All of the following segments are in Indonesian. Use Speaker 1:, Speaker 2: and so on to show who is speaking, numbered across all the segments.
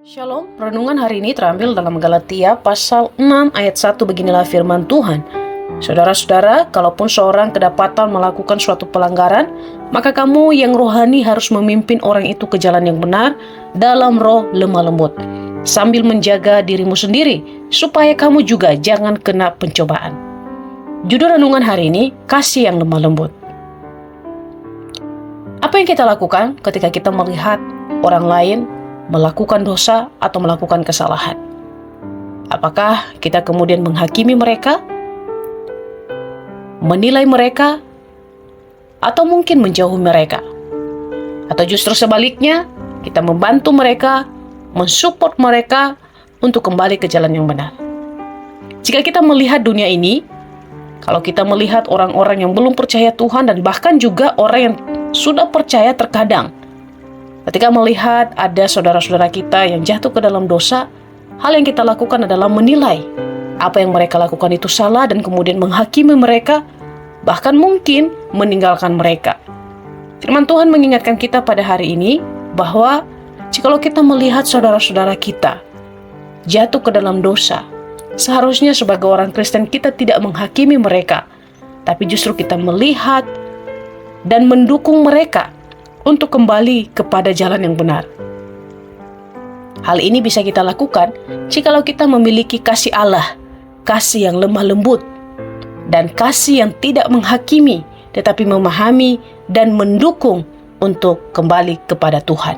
Speaker 1: Shalom, renungan hari ini terambil dalam Galatia pasal 6 ayat 1. Beginilah firman Tuhan. Saudara-saudara, kalaupun seorang kedapatan melakukan suatu pelanggaran, maka kamu yang rohani harus memimpin orang itu ke jalan yang benar dalam roh lemah lembut, sambil menjaga dirimu sendiri, supaya kamu juga jangan kena pencobaan. Judul renungan hari ini, kasih yang lemah lembut. Apa yang kita lakukan ketika kita melihat orang lain melakukan dosa atau melakukan kesalahan? Apakah kita kemudian menghakimi mereka, menilai mereka, atau mungkin menjauhi mereka? Atau justru sebaliknya, kita membantu mereka, mensupport mereka untuk kembali ke jalan yang benar? Jika kita melihat dunia ini, kalau kita melihat orang-orang yang belum percaya Tuhan dan bahkan juga orang yang sudah percaya terkadang, ketika melihat ada saudara-saudara kita yang jatuh ke dalam dosa, hal yang kita lakukan adalah menilai apa yang mereka lakukan itu salah dan kemudian menghakimi mereka, bahkan mungkin meninggalkan mereka. Firman Tuhan mengingatkan kita pada hari ini bahwa jikalau kita melihat saudara-saudara kita jatuh ke dalam dosa, seharusnya sebagai orang Kristen kita tidak menghakimi mereka, tapi justru kita melihat dan mendukung mereka untuk kembali kepada jalan yang benar. Hal ini bisa kita lakukan jikalau kita memiliki kasih Allah, kasih yang lemah lembut, dan kasih yang tidak menghakimi, tetapi memahami dan mendukung untuk kembali kepada Tuhan.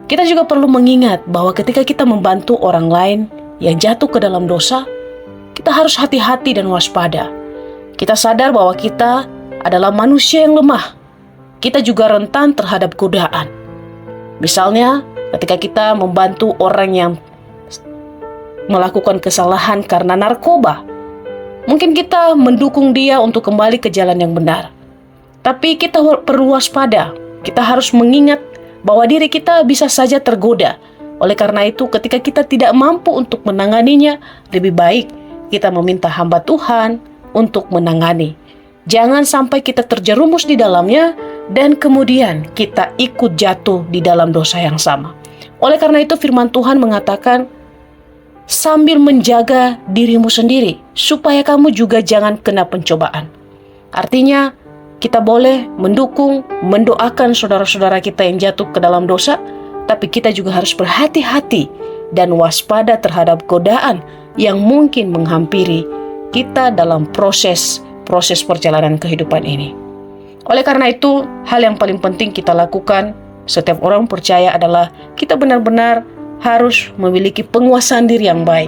Speaker 1: Kita juga perlu mengingat bahwa ketika kita membantu orang lain yang jatuh ke dalam dosa, kita harus hati-hati dan waspada. Kita sadar bahwa kita adalah manusia yang lemah. Kita juga rentan terhadap godaan. Misalnya, ketika kita membantu orang yang melakukan kesalahan karena narkoba, mungkin kita mendukung dia untuk kembali ke jalan yang benar. Tapi kita perlu waspada. Kita harus mengingat bahwa diri kita bisa saja tergoda. Oleh karena itu, ketika kita tidak mampu untuk menanganinya, lebih baik kita meminta hamba Tuhan untuk menangani. Jangan sampai kita terjerumus di dalamnya dan kemudian kita ikut jatuh di dalam dosa yang sama. Oleh karena itu firman Tuhan mengatakan, sambil menjaga dirimu sendiri, supaya kamu juga jangan kena pencobaan. Artinya, kita boleh mendukung, mendoakan saudara-saudara kita yang jatuh ke dalam dosa, tapi kita juga harus berhati-hati dan waspada terhadap godaan yang mungkin menghampiri kita dalam proses perjalanan kehidupan ini. Oleh karena itu, hal yang paling penting kita lakukan setiap orang percaya adalah kita benar-benar harus memiliki penguasaan diri yang baik.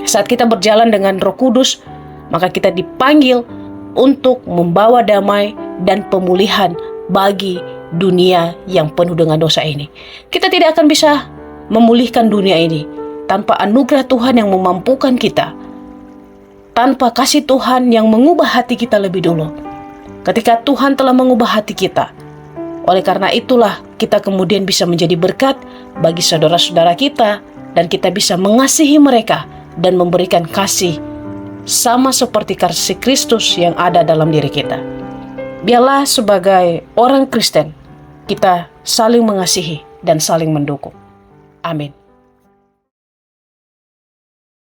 Speaker 1: Saat kita berjalan dengan Roh Kudus, maka kita dipanggil untuk membawa damai dan pemulihan bagi dunia yang penuh dengan dosa ini. Kita tidak akan bisa memulihkan dunia ini tanpa anugerah Tuhan yang memampukan kita, tanpa kasih Tuhan yang mengubah hati kita lebih dulu. Ketika Tuhan telah mengubah hati kita, oleh karena itulah kita kemudian bisa menjadi berkat bagi saudara-saudara kita, dan kita bisa mengasihi mereka dan memberikan kasih sama seperti kasih Kristus yang ada dalam diri kita. Biarlah sebagai orang Kristen kita saling mengasihi dan saling mendukung. Amin.